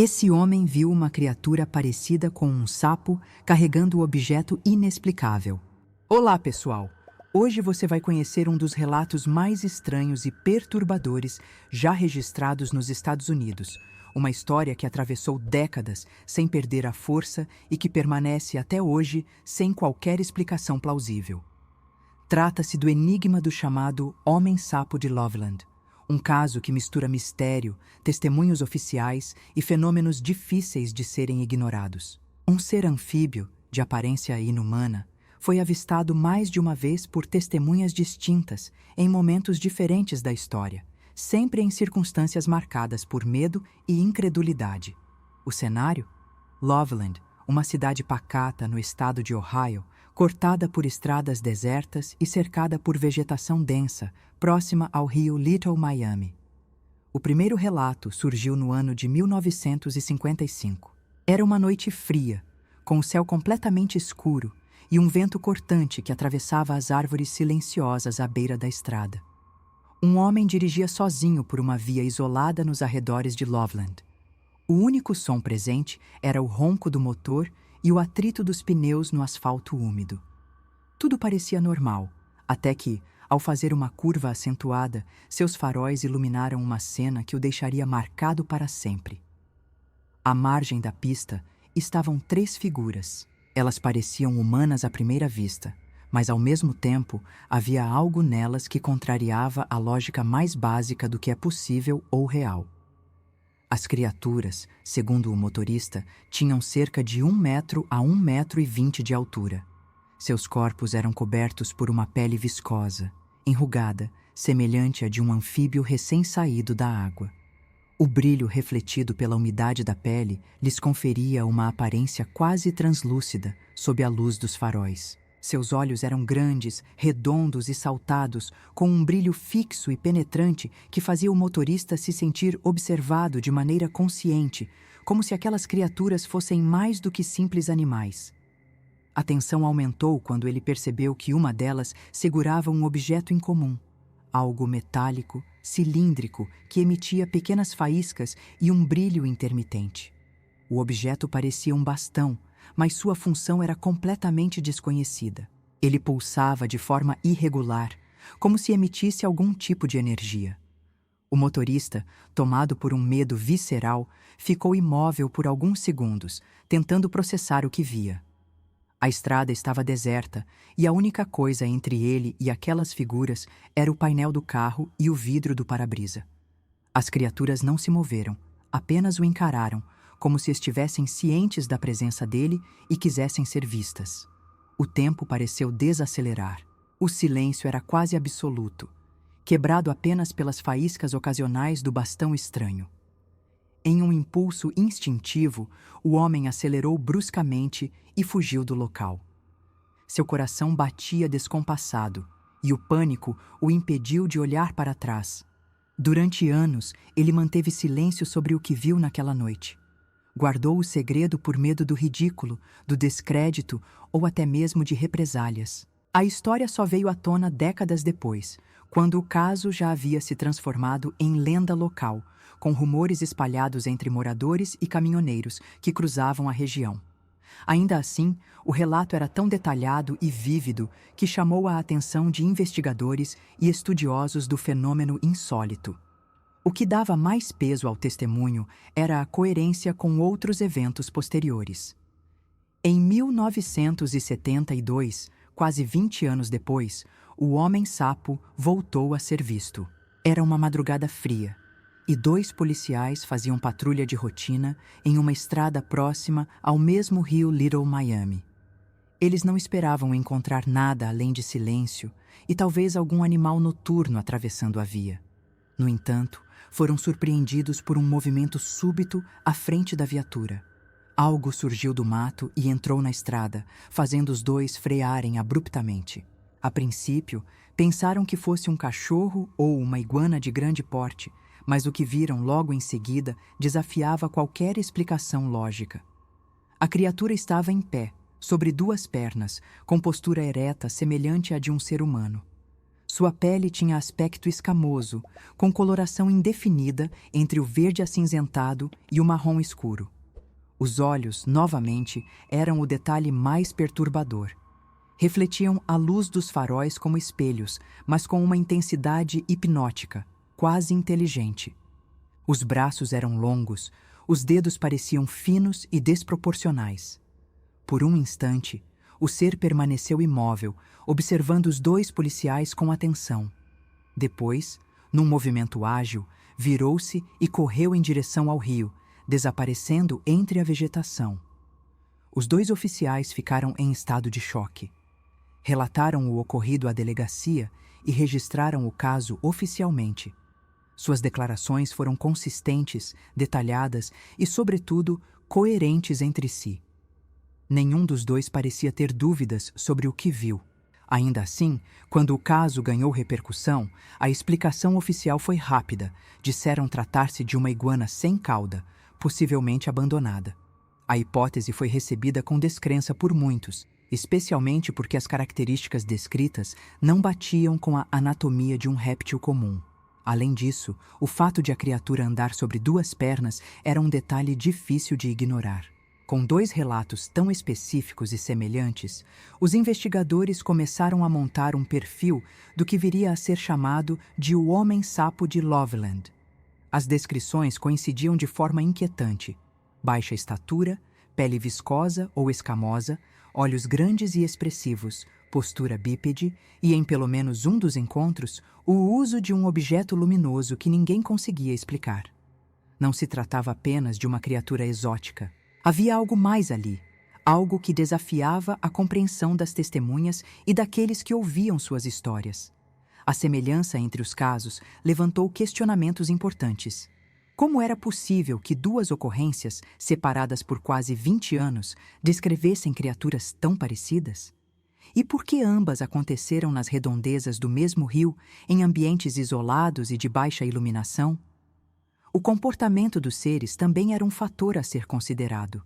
Esse homem viu uma criatura parecida com um sapo carregando um objeto inexplicável. Olá, pessoal! Hoje você vai conhecer um dos relatos mais estranhos e perturbadores já registrados nos Estados Unidos. Uma história que atravessou décadas sem perder a força e que permanece até hoje sem qualquer explicação plausível. Trata-se do enigma do chamado Homem-Sapo de Loveland. Um caso que mistura mistério, testemunhos oficiais e fenômenos difíceis de serem ignorados. Um ser anfíbio, de aparência inumana, foi avistado mais de uma vez por testemunhas distintas, em momentos diferentes da história, sempre em circunstâncias marcadas por medo e incredulidade. O cenário? Loveland, uma cidade pacata no estado de Ohio, cortada por estradas desertas e cercada por vegetação densa, próxima ao rio Little Miami. O primeiro relato surgiu no ano de 1955. Era uma noite fria, com o céu completamente escuro e um vento cortante que atravessava as árvores silenciosas à beira da estrada. Um homem dirigia sozinho por uma via isolada nos arredores de Loveland. O único som presente era o ronco do motor e o atrito dos pneus no asfalto úmido. Tudo parecia normal, até que, ao fazer uma curva acentuada, seus faróis iluminaram uma cena que o deixaria marcado para sempre. À margem da pista estavam 3 figuras. Elas pareciam humanas à primeira vista, mas ao mesmo tempo havia algo nelas que contrariava a lógica mais básica do que é possível ou real. As criaturas, segundo o motorista, tinham cerca de 1 metro a 1,20 m de altura. Seus corpos eram cobertos por uma pele viscosa, enrugada, semelhante à de um anfíbio recém-saído da água. O brilho refletido pela umidade da pele lhes conferia uma aparência quase translúcida sob a luz dos faróis. Seus olhos eram grandes, redondos e saltados, com um brilho fixo e penetrante que fazia o motorista se sentir observado de maneira consciente, como se aquelas criaturas fossem mais do que simples animais. A tensão aumentou quando ele percebeu que uma delas segurava um objeto incomum, algo metálico, cilíndrico, que emitia pequenas faíscas e um brilho intermitente. O objeto parecia um bastão, mas sua função era completamente desconhecida. Ele pulsava de forma irregular, como se emitisse algum tipo de energia. O motorista, tomado por um medo visceral, ficou imóvel por alguns segundos, tentando processar o que via. A estrada estava deserta e a única coisa entre ele e aquelas figuras era o painel do carro e o vidro do para-brisa. As criaturas não se moveram, apenas o encararam, como se estivessem cientes da presença dele e quisessem ser vistas. O tempo pareceu desacelerar. O silêncio era quase absoluto, quebrado apenas pelas faíscas ocasionais do bastão estranho. Em um impulso instintivo, o homem acelerou bruscamente e fugiu do local. Seu coração batia descompassado e o pânico o impediu de olhar para trás. Durante anos, ele manteve silêncio sobre o que viu naquela noite. Guardou o segredo por medo do ridículo, do descrédito ou até mesmo de represálias. A história só veio à tona décadas depois, quando o caso já havia se transformado em lenda local, com rumores espalhados entre moradores e caminhoneiros que cruzavam a região. Ainda assim, o relato era tão detalhado e vívido que chamou a atenção de investigadores e estudiosos do fenômeno insólito. O que dava mais peso ao testemunho era a coerência com outros eventos posteriores. Em 1972, quase 20 anos depois, o Homem-Sapo voltou a ser visto. Era uma madrugada fria, e 2 policiais faziam patrulha de rotina em uma estrada próxima ao mesmo rio Little Miami. Eles não esperavam encontrar nada além de silêncio e talvez algum animal noturno atravessando a via. No entanto, foram surpreendidos por um movimento súbito à frente da viatura. Algo surgiu do mato e entrou na estrada, fazendo os 2 frearem abruptamente. A princípio, pensaram que fosse um cachorro ou uma iguana de grande porte, mas o que viram logo em seguida desafiava qualquer explicação lógica. A criatura estava em pé, sobre 2 pernas, com postura ereta semelhante à de um ser humano. Sua pele tinha aspecto escamoso, com coloração indefinida entre o verde acinzentado e o marrom escuro. Os olhos, novamente, eram o detalhe mais perturbador. Refletiam a luz dos faróis como espelhos, mas com uma intensidade hipnótica, quase inteligente. Os braços eram longos, os dedos pareciam finos e desproporcionais. Por um instante, o ser permaneceu imóvel, observando os dois policiais com atenção. Depois, num movimento ágil, virou-se e correu em direção ao rio, desaparecendo entre a vegetação. Os dois oficiais ficaram em estado de choque. Relataram o ocorrido à delegacia e registraram o caso oficialmente. Suas declarações foram consistentes, detalhadas e, sobretudo, coerentes entre si. Nenhum dos dois parecia ter dúvidas sobre o que viu. Ainda assim, quando o caso ganhou repercussão, a explicação oficial foi rápida. Disseram tratar-se de uma iguana sem cauda, possivelmente abandonada. A hipótese foi recebida com descrença por muitos, especialmente porque as características descritas não batiam com a anatomia de um réptil comum. Além disso, o fato de a criatura andar sobre duas pernas era um detalhe difícil de ignorar. Com dois relatos tão específicos e semelhantes, os investigadores começaram a montar um perfil do que viria a ser chamado de o Homem-Sapo de Loveland. As descrições coincidiam de forma inquietante: baixa estatura, pele viscosa ou escamosa, olhos grandes e expressivos, postura bípede e, em pelo menos um dos encontros, o uso de um objeto luminoso que ninguém conseguia explicar. Não se tratava apenas de uma criatura exótica. Havia algo mais ali, algo que desafiava a compreensão das testemunhas e daqueles que ouviam suas histórias. A semelhança entre os casos levantou questionamentos importantes. Como era possível que duas ocorrências, separadas por quase 20 anos, descrevessem criaturas tão parecidas? E por que ambas aconteceram nas redondezas do mesmo rio, em ambientes isolados e de baixa iluminação? O comportamento dos seres também era um fator a ser considerado.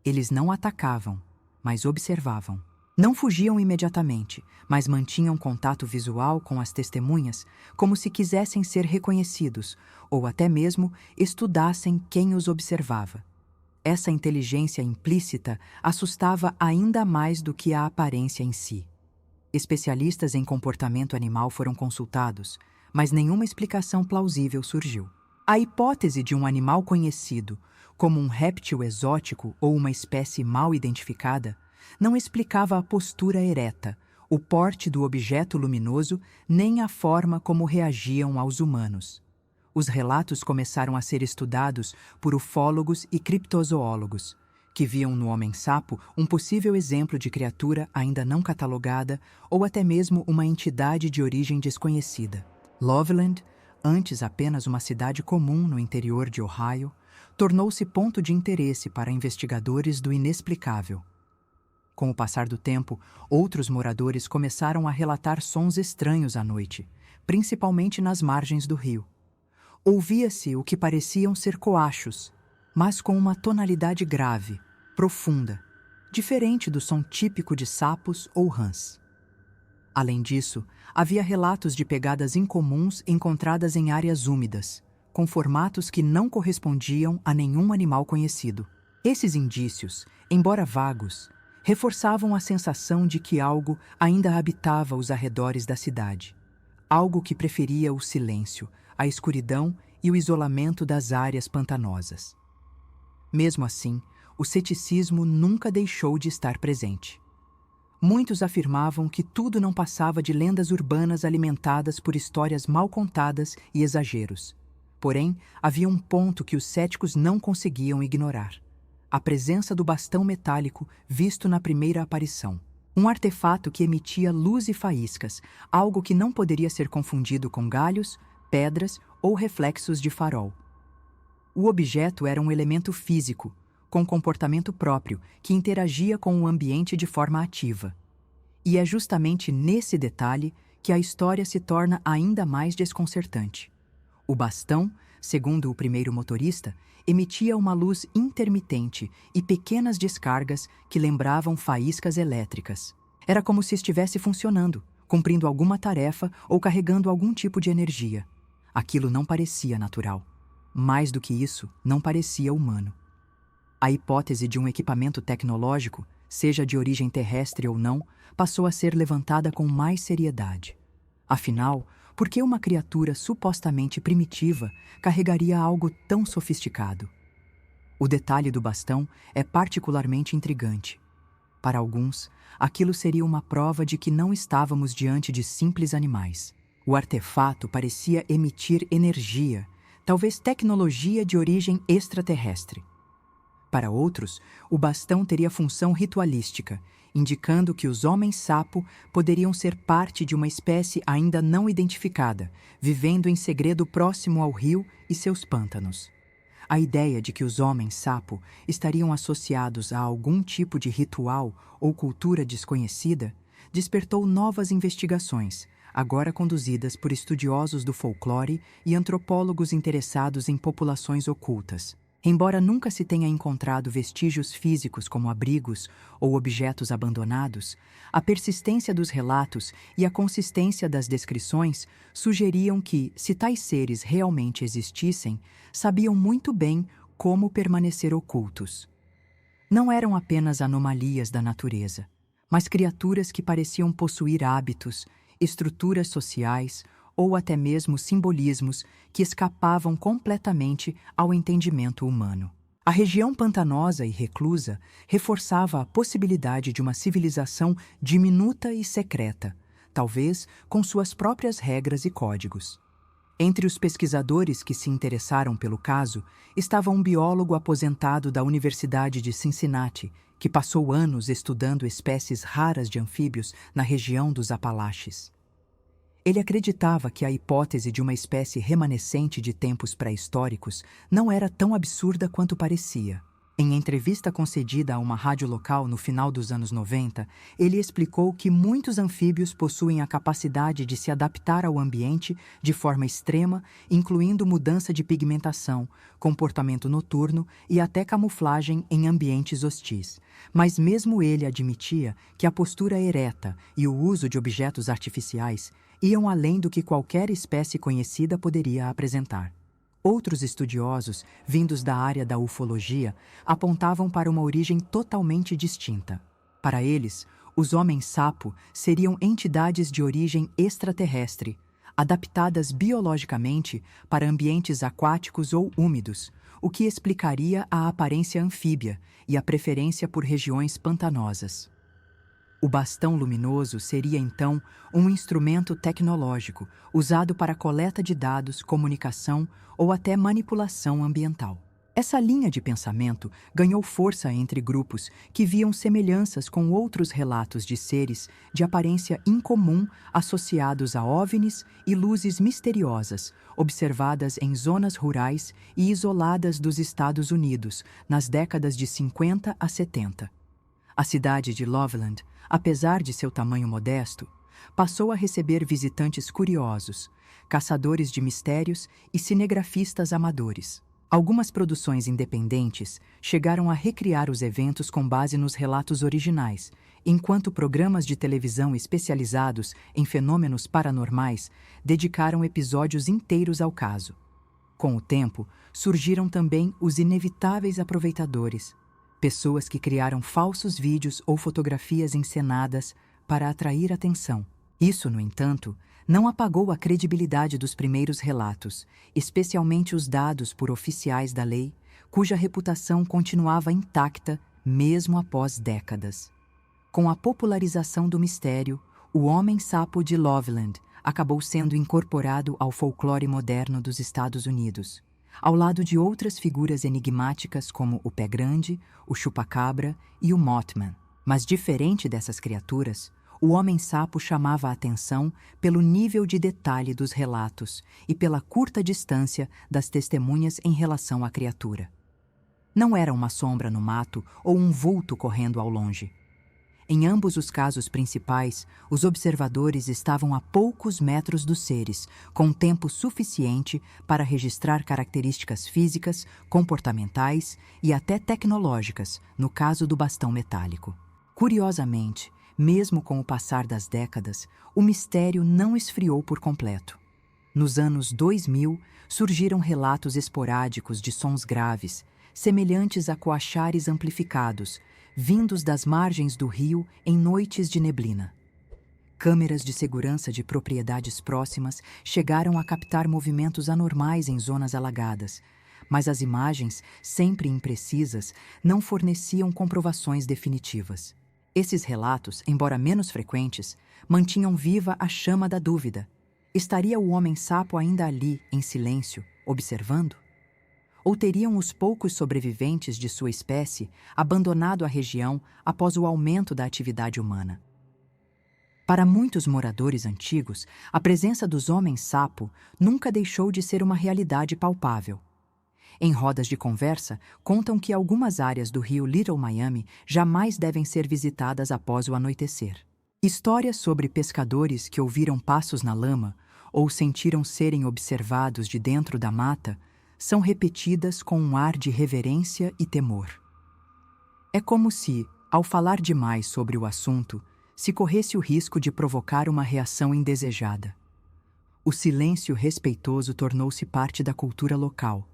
Eles não atacavam, mas observavam. Não fugiam imediatamente, mas mantinham contato visual com as testemunhas, como se quisessem ser reconhecidos, ou até mesmo estudassem quem os observava. Essa inteligência implícita assustava ainda mais do que a aparência em si. Especialistas em comportamento animal foram consultados, mas nenhuma explicação plausível surgiu. A hipótese de um animal conhecido, como um réptil exótico ou uma espécie mal identificada, não explicava a postura ereta, o porte do objeto luminoso, nem a forma como reagiam aos humanos. Os relatos começaram a ser estudados por ufólogos e criptozoólogos, que viam no homem-sapo um possível exemplo de criatura ainda não catalogada ou até mesmo uma entidade de origem desconhecida. Loveland, antes apenas uma cidade comum no interior de Ohio, tornou-se ponto de interesse para investigadores do inexplicável. Com o passar do tempo, outros moradores começaram a relatar sons estranhos à noite, principalmente nas margens do rio. Ouvia-se o que pareciam ser coachos, mas com uma tonalidade grave, profunda, diferente do som típico de sapos ou rãs. Além disso, havia relatos de pegadas incomuns encontradas em áreas úmidas, com formatos que não correspondiam a nenhum animal conhecido. Esses indícios, embora vagos, reforçavam a sensação de que algo ainda habitava os arredores da cidade. Algo que preferia o silêncio, a escuridão e o isolamento das áreas pantanosas. Mesmo assim, o ceticismo nunca deixou de estar presente. Muitos afirmavam que tudo não passava de lendas urbanas alimentadas por histórias mal contadas e exageros. Porém, havia um ponto que os céticos não conseguiam ignorar: a presença do bastão metálico visto na primeira aparição. Um artefato que emitia luz e faíscas, algo que não poderia ser confundido com galhos, pedras ou reflexos de farol. O objeto era um elemento físico, com comportamento próprio, que interagia com o ambiente de forma ativa. E é justamente nesse detalhe que a história se torna ainda mais desconcertante. O bastão, segundo o primeiro motorista, emitia uma luz intermitente e pequenas descargas que lembravam faíscas elétricas. Era como se estivesse funcionando, cumprindo alguma tarefa ou carregando algum tipo de energia. Aquilo não parecia natural. Mais do que isso, não parecia humano. A hipótese de um equipamento tecnológico, seja de origem terrestre ou não, passou a ser levantada com mais seriedade. Afinal, por que uma criatura supostamente primitiva carregaria algo tão sofisticado? O detalhe do bastão é particularmente intrigante. Para alguns, aquilo seria uma prova de que não estávamos diante de simples animais. O artefato parecia emitir energia, talvez tecnologia de origem extraterrestre. Para outros, o bastão teria função ritualística, indicando que os homens-sapo poderiam ser parte de uma espécie ainda não identificada, vivendo em segredo próximo ao rio e seus pântanos. A ideia de que os homens-sapo estariam associados a algum tipo de ritual ou cultura desconhecida despertou novas investigações, agora conduzidas por estudiosos do folclore e antropólogos interessados em populações ocultas. Embora nunca se tenha encontrado vestígios físicos como abrigos ou objetos abandonados, a persistência dos relatos e a consistência das descrições sugeriam que, se tais seres realmente existissem, sabiam muito bem como permanecer ocultos. Não eram apenas anomalias da natureza, mas criaturas que pareciam possuir hábitos, estruturas sociais ou até mesmo simbolismos que escapavam completamente ao entendimento humano. A região pantanosa e reclusa reforçava a possibilidade de uma civilização diminuta e secreta, talvez com suas próprias regras e códigos. Entre os pesquisadores que se interessaram pelo caso estava um biólogo aposentado da Universidade de Cincinnati, que passou anos estudando espécies raras de anfíbios na região dos Apalaches. Ele acreditava que a hipótese de uma espécie remanescente de tempos pré-históricos não era tão absurda quanto parecia. Em entrevista concedida a uma rádio local no final dos anos 90, ele explicou que muitos anfíbios possuem a capacidade de se adaptar ao ambiente de forma extrema, incluindo mudança de pigmentação, comportamento noturno e até camuflagem em ambientes hostis. Mas mesmo ele admitia que a postura ereta e o uso de objetos artificiais iam além do que qualquer espécie conhecida poderia apresentar. Outros estudiosos, vindos da área da ufologia, apontavam para uma origem totalmente distinta. Para eles, os homens-sapo seriam entidades de origem extraterrestre, adaptadas biologicamente para ambientes aquáticos ou úmidos, o que explicaria a aparência anfíbia e a preferência por regiões pantanosas. O bastão luminoso seria, então, um instrumento tecnológico usado para coleta de dados, comunicação ou até manipulação ambiental. Essa linha de pensamento ganhou força entre grupos que viam semelhanças com outros relatos de seres de aparência incomum associados a OVNIs e luzes misteriosas, observadas em zonas rurais e isoladas dos Estados Unidos nas décadas de 50 a 70. A cidade de Loveland, apesar de seu tamanho modesto, passou a receber visitantes curiosos, caçadores de mistérios e cinegrafistas amadores. Algumas produções independentes chegaram a recriar os eventos com base nos relatos originais, enquanto programas de televisão especializados em fenômenos paranormais dedicaram episódios inteiros ao caso. Com o tempo, surgiram também os inevitáveis aproveitadores, pessoas que criaram falsos vídeos ou fotografias encenadas para atrair atenção. Isso, no entanto, não apagou a credibilidade dos primeiros relatos, especialmente os dados por oficiais da lei, cuja reputação continuava intacta mesmo após décadas. Com a popularização do mistério, o Homem-Sapo de Loveland acabou sendo incorporado ao folclore moderno dos Estados Unidos, ao lado de outras figuras enigmáticas como o Pé Grande, o Chupacabra e o Mothman. Mas diferente dessas criaturas, o Homem-Sapo chamava a atenção pelo nível de detalhe dos relatos e pela curta distância das testemunhas em relação à criatura. Não era uma sombra no mato ou um vulto correndo ao longe. Em ambos os casos principais, os observadores estavam a poucos metros dos seres, com tempo suficiente para registrar características físicas, comportamentais e até tecnológicas, no caso do bastão metálico. Curiosamente, Mesmo com o passar das décadas, o mistério não esfriou por completo. Nos anos 2000, surgiram relatos esporádicos de sons graves, semelhantes a coachares amplificados, vindos das margens do rio em noites de neblina. Câmeras de segurança de propriedades próximas chegaram a captar movimentos anormais em zonas alagadas, mas as imagens, sempre imprecisas, não forneciam comprovações definitivas. Esses relatos, embora menos frequentes, mantinham viva a chama da dúvida. Estaria o homem-sapo ainda ali, em silêncio, observando? Ou teriam os poucos sobreviventes de sua espécie abandonado a região após o aumento da atividade humana? Para muitos moradores antigos, a presença dos homens-sapo nunca deixou de ser uma realidade palpável. Em rodas de conversa, contam que algumas áreas do rio Little Miami jamais devem ser visitadas após o anoitecer. Histórias sobre pescadores que ouviram passos na lama ou sentiram serem observados de dentro da mata são repetidas com um ar de reverência e temor. É como se, ao falar demais sobre o assunto, se corresse o risco de provocar uma reação indesejada. O silêncio respeitoso tornou-se parte da cultura local,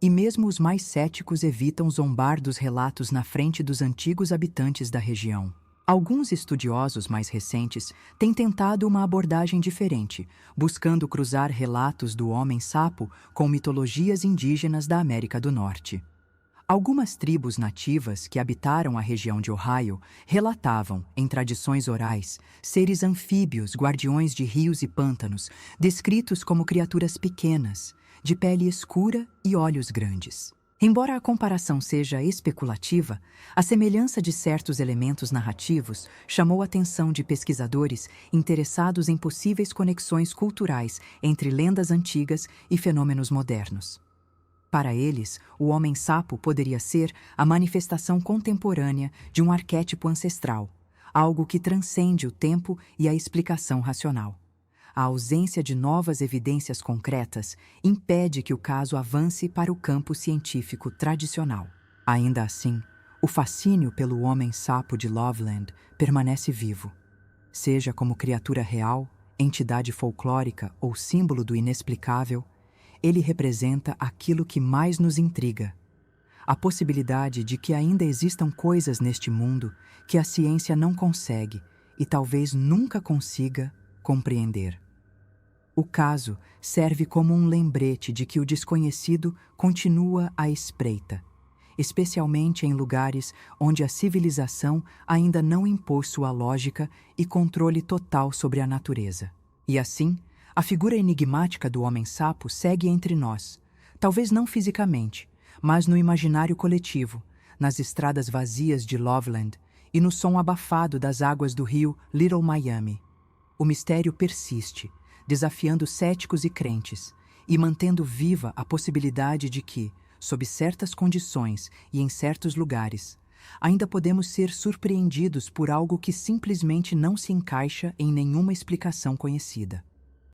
e mesmo os mais céticos evitam zombar dos relatos na frente dos antigos habitantes da região. Alguns estudiosos mais recentes têm tentado uma abordagem diferente, buscando cruzar relatos do homem-sapo com mitologias indígenas da América do Norte. Algumas tribos nativas que habitaram a região de Ohio relatavam, em tradições orais, seres anfíbios guardiões de rios e pântanos, descritos como criaturas pequenas, de pele escura e olhos grandes. Embora a comparação seja especulativa, a semelhança de certos elementos narrativos chamou a atenção de pesquisadores interessados em possíveis conexões culturais entre lendas antigas e fenômenos modernos. Para eles, o homem-sapo poderia ser a manifestação contemporânea de um arquétipo ancestral, algo que transcende o tempo e a explicação racional. A ausência de novas evidências concretas impede que o caso avance para o campo científico tradicional. Ainda assim, o fascínio pelo homem-sapo de Loveland permanece vivo. Seja como criatura real, entidade folclórica ou símbolo do inexplicável, ele representa aquilo que mais nos intriga: a possibilidade de que ainda existam coisas neste mundo que a ciência não consegue e talvez nunca consiga compreender. O caso serve como um lembrete de que o desconhecido continua à espreita, especialmente em lugares onde a civilização ainda não impôs sua lógica e controle total sobre a natureza. E assim, a figura enigmática do homem-sapo segue entre nós, talvez não fisicamente, mas no imaginário coletivo, nas estradas vazias de Loveland e no som abafado das águas do rio Little Miami. O mistério persiste, desafiando céticos e crentes, e mantendo viva a possibilidade de que, sob certas condições e em certos lugares, ainda podemos ser surpreendidos por algo que simplesmente não se encaixa em nenhuma explicação conhecida.